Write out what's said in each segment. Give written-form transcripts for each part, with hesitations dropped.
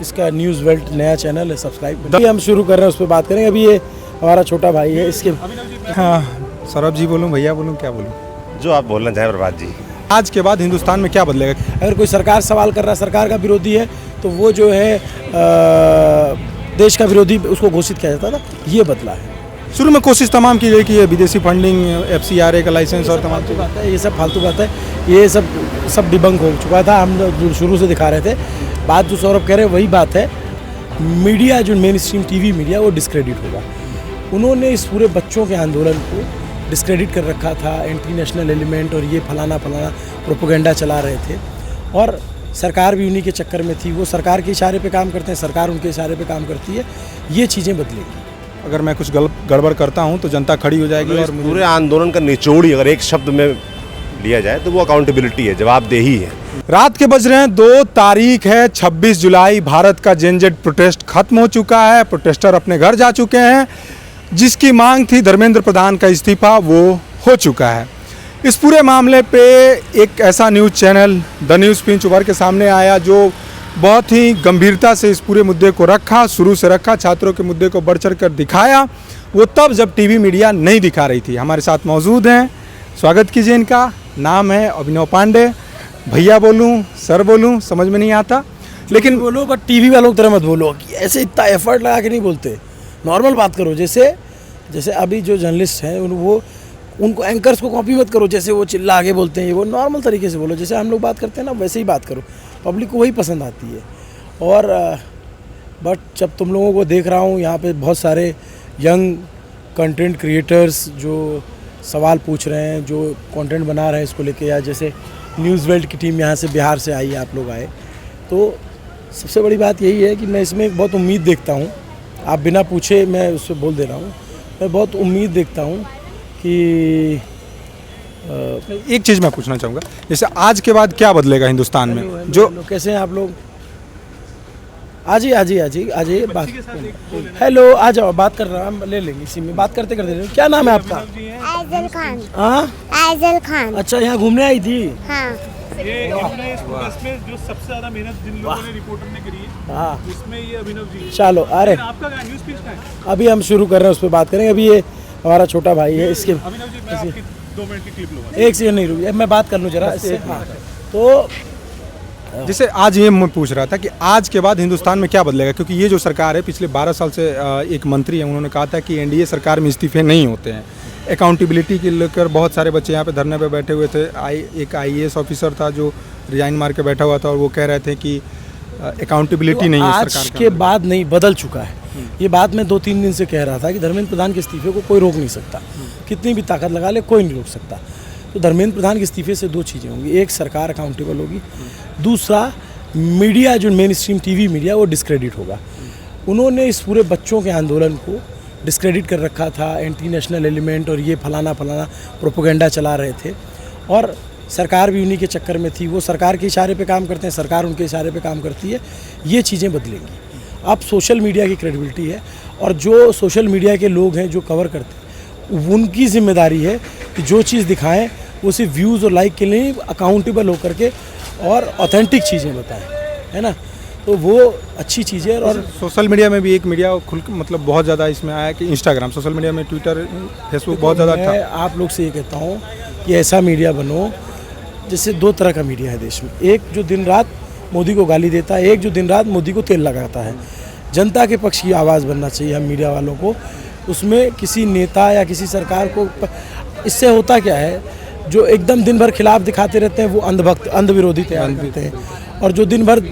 इसका news belt नया channel है, सब्सक्राइब करिए। हम शुरू कर रहे हैं, उस पर बात करेंगे। अभी ये हमारा छोटा भाई है, इसके हाँ सौरभ जी बोलूँ, भैया बोलूँ, क्या बोलूँ? जो आप बोलना चाहें प्रभात जी। आज के बाद हिंदुस्तान में क्या बदलेगा? अगर कोई सरकार सवाल कर रहा है, सरकार का विरोधी है, तो वो जो है देश का विरोधी उसको घोषित किया जाता था। ये बदला है। शुरू में कोशिश तमाम की गई कि ये विदेशी फंडिंग, FCRA का लाइसेंस और तमाम फालतू बात है, ये सब फालतू बात है। ये सब डिबंक हो चुका था। हम शुरू से दिखा रहे थे। बात जो सौरभ कह रहे हैं वही बात है। मीडिया जो मेन स्ट्रीम TV मीडिया वो डिस्क्रेडिट होगा। उन्होंने इस पूरे बच्चों के आंदोलन को डिस्क्रेडिट कर रखा था। एंटी नेशनल एलिमेंट और ये फलाना प्रोपोगेंडा चला रहे थे, और सरकार भी उन्हीं के चक्कर में थी। वो सरकार के इशारे पे काम करते हैं, सरकार उनके इशारे पे काम करती है। ये चीज़ें बदलेगी। अगर मैं कुछ गड़बड़ करता हूँ तो जनता खड़ी हो जाएगी। और पूरे आंदोलन का निचोड़ ही अगर एक शब्द में लिया जाए तो वो अकाउंटेबिलिटी है, जवाबदेही है। रात के बज रहे हैं 2 तारीख है, 26 जुलाई। भारत का जेनजेड प्रोटेस्ट खत्म हो चुका है। प्रोटेस्टर अपने घर जा चुके हैं। जिसकी मांग थी धर्मेंद्र प्रधान का इस्तीफा, वो हो चुका है। इस पूरे मामले पे एक ऐसा news channel the news pinch उभर के सामने आया जो बहुत ही गंभीरता से इस पूरे मुद्दे को रखा, शुरू से रखा, छात्रों के मुद्दे को बढ़ चढ़ कर दिखाया। वो तब जब TV मीडिया नहीं दिखा रही थी। हमारे साथ मौजूद हैं, स्वागत कीजिए। इनका नाम है अभिनव पांडे। भैया बोलूँ, सर बोलूँ, समझ में नहीं आता, लेकिन बोलो। बट TV वालों की तरह मत बोलो कि ऐसे इतना एफर्ट लगा के नहीं बोलते। नॉर्मल बात करो। जैसे अभी जो जर्नलिस्ट हैं वो उनको एंकर्स को कॉपी मत करो। जैसे वो चिल्ला आगे बोलते हैं, वो नॉर्मल तरीके से बोलो। जैसे हम लोग बात करते हैं ना, वैसे ही बात करो। पब्लिक को वही पसंद आती है। और बट जब तुम लोगों को देख रहा हूँ यहाँ पे बहुत सारे यंग कंटेंट क्रिएटर्स जो सवाल पूछ रहे हैं, जो कंटेंट बना रहे हैं इसको लेके, या जैसे न्यूज़ वेल्ट की टीम यहाँ से बिहार से आई है, आप लोग आए, तो सबसे बड़ी बात यही है कि मैं इसमें बहुत उम्मीद देखता हूँ। आप बिना पूछे मैं उससे बोल दे रहा हूँ। मैं बहुत उम्मीद देखता हूँ कि एक चीज़ मैं पूछना चाहूँगा, जैसे आज के बाद क्या बदलेगा हिंदुस्तान में? जो कैसे हैं आप लोग? आ जाइए बात। हेलो, आ जाओ, बात कर रहा हूँ, ले लेंगे इसी में बात करते करते। क्या नाम है आपका? आइजल खान। हाँ, आइजल खान। अच्छा, यहाँ घूमने आई थी? हाँ। ये इस प्रोटेस्ट में जो सबसे ज्यादा मेहनत जिन लोगों ने रिपोर्टर ने करी है, हाँ, उसमें ये अभिनव जी। चलो। अरे आपका न्यूज़ पिच का है? अभी हम शुरू कर रहे हैं, उस पर बात करेंगे। अभी ये हमारा छोटा भाई है, इसके अभिनव जी, मैं आपकी 2 मिनट की क्लिप लूंगा। एक सेकंड नहीं रुकिए, मैं बात कर लूँ जरा इससे। हाँ, तो जैसे आज ये मैं पूछ रहा था कि आज के बाद हिंदुस्तान में क्या बदलेगा, क्योंकि ये जो सरकार है पिछले 12 साल से एक मंत्री है, उन्होंने कहा था कि NDA सरकार में इस्तीफे नहीं होते हैं। अकाउंटेबिलिटी के लेकर बहुत सारे बच्चे यहाँ पे धरने पे बैठे हुए थे। एक IAS ऑफिसर था जो रिजाइन मार के बैठा हुआ था, और वो कह रहे थे कि अकाउंटेबिलिटी नहीं है सरकार आज के बाद नहीं, बदल चुका है। ये बात मैं 2-3 दिन से कह रहा था कि धर्मेंद्र प्रधान के इस्तीफे को कोई रोक नहीं सकता। कितनी भी ताकत लगा ले, कोई नहीं रोक सकता। तो धर्मेंद्र प्रधान के इस्तीफे से 2 चीज़ें होंगी। एक, सरकार अकाउंटेबल होगी। दूसरा, मीडिया जो मेन स्ट्रीम TV मीडिया वो डिस्क्रेडिट होगा। उन्होंने इस पूरे बच्चों के आंदोलन को डिस्क्रेडिट कर रखा था। एंटी नेशनल एलिमेंट और ये फलाना प्रोपोगेंडा चला रहे थे, और सरकार भी उन्हीं के चक्कर में थी। वो सरकार के इशारे पे काम करते हैं, सरकार उनके इशारे पे काम करती है। ये चीज़ें बदलेंगी। अब सोशल मीडिया की क्रेडिबिलिटी है, और जो सोशल मीडिया के लोग हैं जो कवर करते हैं, उनकी जिम्मेदारी है कि जो चीज़ दिखाएं वो सिर्फ व्यूज़ और लाइक के लिए अकाउंटेबल होकर के और ऑथेंटिक चीज़ें बताएं, है ना। तो वो अच्छी चीज़ है। और सोशल मीडिया में भी एक मीडिया मतलब बहुत ज़्यादा इसमें आया कि इंस्टाग्राम, सोशल मीडिया में ट्विटर, फेसबुक बहुत ज़्यादा था। मैं आप लोग से ये कहता हूँ कि ऐसा मीडिया बनो, जैसे 2 तरह का मीडिया है देश में। एक जो दिन रात मोदी को गाली देता है, एक जो दिन रात मोदी को तेल लगाता है। जनता के पक्ष की आवाज़ बनना चाहिए हम मीडिया वालों को। उसमें किसी नेता या किसी सरकार को, इससे होता क्या है, जो एकदम दिन भर खिलाफ दिखाते रहते हैं वो अंधभक्त, अंध विरोधी तैयार करते हैं। और जो दिन भर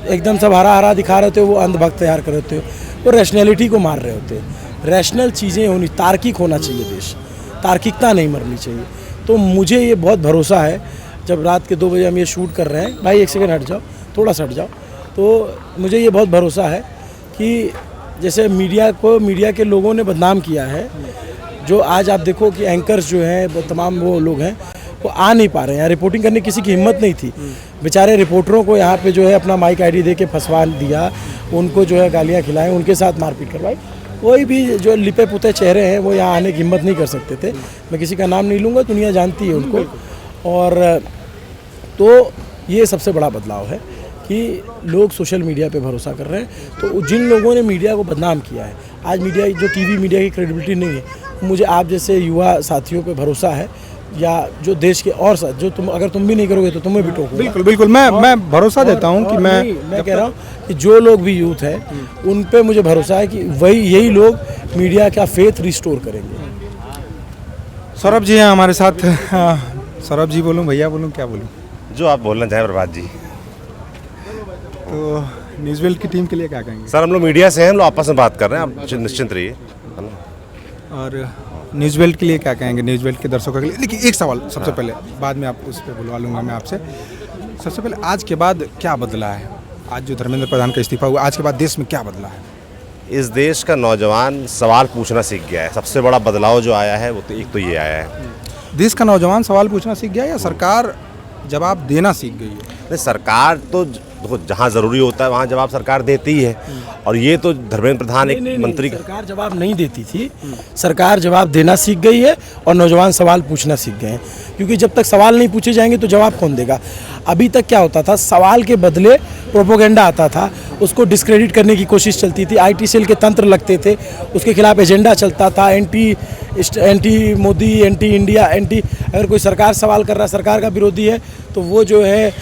एकदम सब हरा हरा दिखा रहे होते हैं वो अंधभक्त तैयार कर रहे होते हैं। वो रैशनैलिटी को मार रहे होते हैं। रैशनल चीज़ें होनी, तार्किक होना चाहिए देश। तार्किकता नहीं मरनी चाहिए। तो मुझे ये बहुत भरोसा है, जब रात के 2 बजे हम ये शूट कर रहे हैं, भाई एक सेकंड हट जाओ, थोड़ा सा हट जाओ, तो मुझे ये बहुत भरोसा है कि जैसे मीडिया के लोगों ने बदनाम किया है, जो आज आप देखो कि एंकर्स जो हैं, तमाम वो लोग हैं, वो आ नहीं पा रहे हैं। रिपोर्टिंग करने की किसी की हिम्मत नहीं थी। बेचारे रिपोर्टरों को यहाँ पे जो है अपना माइक ID दे के फंसवा दिया, उनको जो है गालियाँ खिलाएं, उनके साथ मारपीट करवाई। कोई भी जो लिपे पुते चेहरे हैं वो यहाँ आने की हिम्मत नहीं कर सकते थे। मैं किसी का नाम नहीं लूँगा, दुनिया जानती है उनको। और तो ये सबसे बड़ा बदलाव है कि लोग सोशल मीडिया पे भरोसा कर रहे हैं। तो जिन लोगों ने मीडिया को बदनाम किया है, आज मीडिया जो टीवी मीडिया की क्रेडिबिलिटी नहीं है, मुझे आप जैसे युवा साथियों पे भरोसा है, या जो देश के और साथ जो तुम अगर तुम भी नहीं करोगे तो तुम्हें भी टोकूंगा। बिल्कुल बिल्कुल, मैं भरोसा देता हूँ कि मैं कह रहा हूँ कि जो लोग भी यूथ है उन पे मुझे भरोसा है कि यही लोग मीडिया का फेथ रिस्टोर करेंगे। सौरभ जी हैं हमारे साथ। सौरभ जी बोलूँ, भैया बोलूँ, क्या बोलूँ? जो आप बोलना चाहें प्रभात जी। तो न्यूज़ वर्ल्ड की टीम के लिए क्या कहेंगे? सर हम लोग मीडिया से हैं, हम लोग आपस में बात कर रहे हैं, आप निश्चिंत रहिए, है ना। और न्यूज़ वर्ल्ड के लिए क्या कहेंगे, न्यूज़ वर्ल्ड के दर्शकों के लिए? लेकिन एक सवाल सबसे पहले, बाद में आप उस पर बुलवा लूँगा मैं आपसे। सबसे पहले आज के बाद क्या बदला है? आज जो धर्मेंद्र प्रधान का इस्तीफा हुआ, आज के बाद देश में क्या बदला है? इस देश का नौजवान सवाल पूछना सीख गया है। सबसे बड़ा बदलाव जो आया है वो तो एक तो ये आया है। देश का नौजवान सवाल पूछना सीख गया या सरकार जवाब देना सीख गई है? नहीं, सरकार तो देखो जहाँ ज़रूरी होता है वहाँ जवाब सरकार देती ही है, और ये तो धर्मेंद्र प्रधान एक मंत्री का सरकार जवाब नहीं देती थी, सरकार जवाब देना सीख गई है और नौजवान सवाल पूछना सीख गए हैं। क्योंकि जब तक सवाल नहीं पूछे जाएंगे तो जवाब कौन देगा? अभी तक क्या होता था, सवाल के बदले प्रोपोगेंडा आता था, उसको डिस्क्रेडिट करने की कोशिश चलती थी, IT सेल के तंत्र लगते थे, उसके खिलाफ एजेंडा चलता था, anti Modi, anti India, anti. अगर कोई सरकार सवाल कर रहा है, सरकार का विरोधी है, तो वो जो है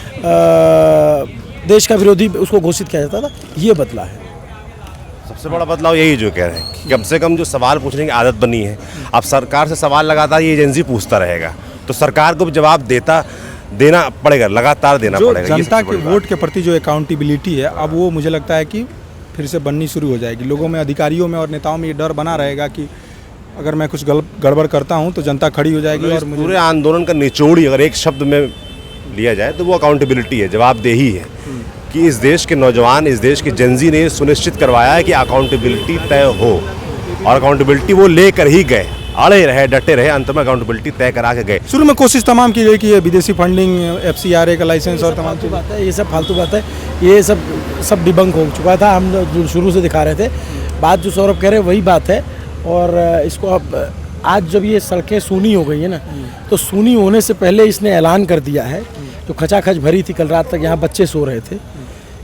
देश का विरोधी उसको घोषित किया जाता था। ये बदला है। सबसे बड़ा बदलाव यही जो कह रहे हैं कि कम से कम जो सवाल पूछने की आदत बनी है, अब सरकार से सवाल लगातार ये एजेंसी पूछता रहेगा, तो सरकार को भी जवाब देना पड़ेगा, लगातार देना जो पड़ेगा। जनता के वोट के प्रति जो अकाउंटेबिलिटी है, अब वो मुझे लगता है कि फिर से बननी शुरू हो जाएगी। लोगों में, अधिकारियों में और नेताओं में ये डर बना रहेगा कि अगर मैं कुछ गड़बड़ करता हूँ तो जनता खड़ी हो जाएगी। और पूरे आंदोलन का निचोड़ ही अगर एक शब्द में लिया जाए तो वो अकाउंटेबिलिटी है, जवाबदेही है, कि इस देश के नौजवान, इस देश के जेनजी ने सुनिश्चित करवाया है कि अकाउंटेबिलिटी तय हो, और अकाउंटेबिलिटी वो लेकर ही गए, अड़े रहे, डटे रहे, अंत में अकाउंटेबिलिटी तय करा के गए। शुरू में कोशिश तमाम की गई कि ये विदेशी फंडिंग, FCRA का लाइसेंस और तमाम बात है, ये सब फालतू बात है, ये सब डिबंक हो चुका था। हम शुरू से दिखा रहे थे, बात जो सौरभ कह रहे हैं वही बात है। और इसको अब आज जब ये सड़कें सूनी हो गई है ना, तो सूनी होने से पहले इसने ऐलान कर दिया है, जो खचाखच भरी थी, कल रात तक यहाँ बच्चे सो रहे थे,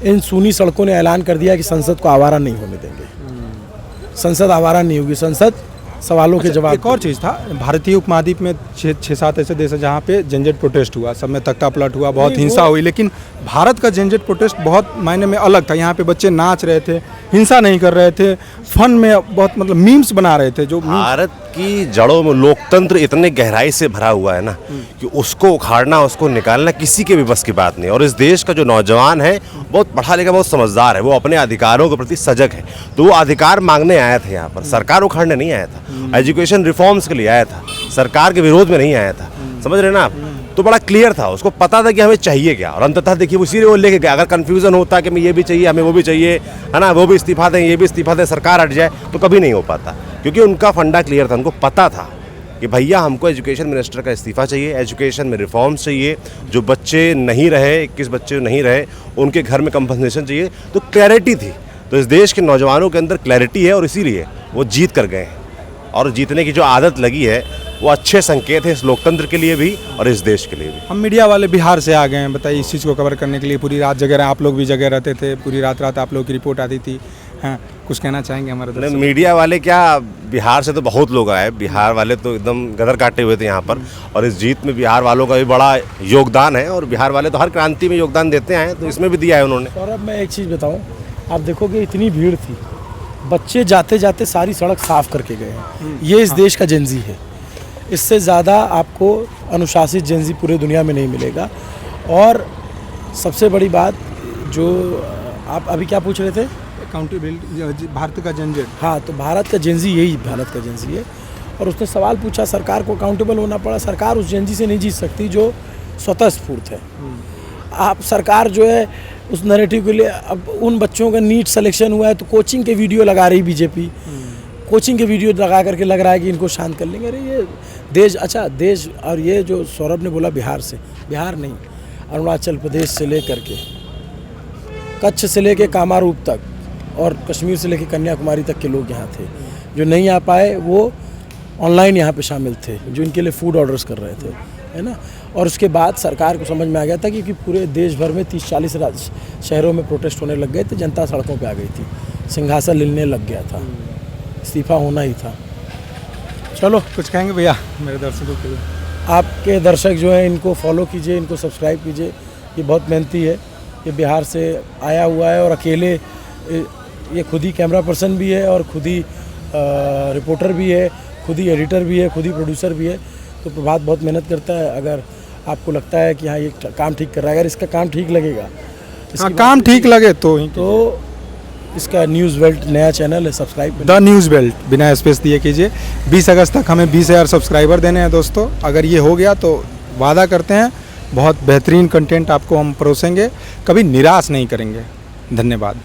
इन सूनी सड़कों ने ऐलान कर दिया कि संसद को आवारा नहीं होने देंगे। संसद आवारा नहीं होगी, संसद सवालों के जवाब। एक और चीज़ था, भारतीय उपमहाद्वीप में 6-7 ऐसे देश हैं जहाँ पे जेनजेट प्रोटेस्ट हुआ, सब में तख्ता पलट हुआ, बहुत हिंसा हुई, लेकिन भारत का जेनजेट प्रोटेस्ट बहुत मायने में अलग था। यहाँ पे बच्चे नाच रहे थे, हिंसा नहीं कर रहे थे, फन में बहुत मतलब मीम्स बना रहे थे। जो भारत की जड़ों में लोकतंत्र इतने गहराई से भरा हुआ है ना कि उसको उखाड़ना, उसको निकालना किसी के भी बस की बात नहीं। और इस देश का जो नौजवान है बहुत पढ़ा लिखा, बहुत समझदार है, वो अपने अधिकारों के प्रति सजग है, तो वो अधिकार मांगने आया था यहाँ पर, सरकार उखाड़ने नहीं आया था। एजुकेशन रिफॉर्म्स के लिए आया था, सरकार के विरोध में नहीं आया था, समझ रहे ना आप? तो बड़ा क्लियर था, उसको पता था कि हमें चाहिए क्या, और अंततः देखिए उसी वो लेके गया। अगर कन्फ्यूजन होता कि हमें ये भी चाहिए, हमें वो भी चाहिए, है ना, वो भी इस्तीफा दें, ये भी इस्तीफा दें, सरकार हट जाए, तो कभी नहीं हो पाता, क्योंकि उनका फंडा क्लियर था। उनको पता था कि भैया हमको एजुकेशन मिनिस्टर का इस्तीफा चाहिए, एजुकेशन में रिफॉर्म्स चाहिए, जो बच्चे नहीं रहे, 21 बच्चे नहीं रहे, उनके घर में कंपनसेशन चाहिए, तो क्लैरिटी थी। तो इस देश के नौजवानों के अंदर क्लैरिटी है, और इसीलिए वो जीत कर गए हैं, और जीतने की जो आदत लगी है वो अच्छे संकेत है इस लोकतंत्र के लिए भी और इस देश के लिए भी। हम मीडिया वाले बिहार से आ गए हैं, बताइए, इस चीज़ को कवर करने के लिए पूरी रात जगह रहे, आप लोग भी जगह रहते थे, पूरी रात आप लोग की रिपोर्ट आती थी। हाँ, कुछ कहना चाहेंगे हमारे दर्शक? मीडिया वाले क्या, बिहार से तो बहुत लोग आए, बिहार वाले तो एकदम गदर काटे हुए थे यहाँ पर, और इस जीत में बिहार वालों का भी बड़ा योगदान है, और बिहार वाले तो हर क्रांति में योगदान देते हैं, तो इसमें भी दिया है उन्होंने। और अब मैं एक चीज़ बताऊँ, आप देखोगे इतनी भीड़ थी, बच्चे जाते जाते सारी सड़क साफ करके गए हैं। ये इस देश का जेनजी है, इससे ज़्यादा आपको अनुशासित जेनजी पूरे दुनिया में नहीं मिलेगा। और सबसे बड़ी बात जो आप अभी क्या पूछ रहे थे, अकाउंटेबिलिटी, भारत का जेनजेट। हाँ, तो भारत का जेनजी यही भारत का जेनजी है, और उसने सवाल पूछा, सरकार को अकाउंटेबल होना पड़ा। सरकार उस जेनजी से नहीं जीत सकती जो स्वतः स्फूर्त है। आप सरकार जो है उस नैरेटिव के लिए, अब उन बच्चों का नीट सिलेक्शन हुआ है तो कोचिंग के वीडियो लगा रही बीजेपी, कोचिंग के वीडियो लगा करके लग रहा है कि इनको शांत कर लेंगे। अरे ये देश, अच्छा देश, और ये जो सौरभ ने बोला बिहार से, बिहार नहीं, अरुणाचल प्रदेश से लेकर के कच्छ से लेके कामारूप तक, और कश्मीर से लेके कन्याकुमारी तक के लोग यहाँ थे। जो नहीं आ पाए वो ऑनलाइन यहाँ पे शामिल थे, जो इनके लिए फूड ऑर्डर्स कर रहे थे, है ना। और उसके बाद सरकार को समझ में आ गया था कि पूरे देश भर में 30-40 शहरों में प्रोटेस्ट होने लग गए थे, जनता सड़कों पे आ गई थी, सिंहासन हिलने लग गया था, इस्तीफा होना ही था। चलो, कुछ कहेंगे भैया मेरे दर्शकों के लिए? आपके दर्शक जो हैं इनको फॉलो कीजिए, इनको सब्सक्राइब कीजिए, ये बहुत मेहनती है, ये बिहार से आया हुआ है और अकेले ये खुद ही कैमरा पर्सन भी है और खुद ही रिपोर्टर भी है, खुद ही एडिटर भी है, खुद ही प्रोड्यूसर भी है। तो प्रभात बहुत मेहनत करता है। अगर आपको लगता है कि हाँ ये काम ठीक कर रहा है, अगर इसका काम ठीक लगेगा, हाँ, काम ठीक लगे तो इसका न्यूज़ वेल्ट नया चैनल है, सब्सक्राइब द न्यूज़ बेल्ट बिना स्पेस दिए कीजिए। 20 अगस्त तक हमें 20,000 सब्सक्राइबर देने हैं दोस्तों। अगर ये हो गया तो वादा करते हैं बहुत बेहतरीन कंटेंट आपको हम परोसेंगे, कभी निराश नहीं करेंगे। धन्यवाद।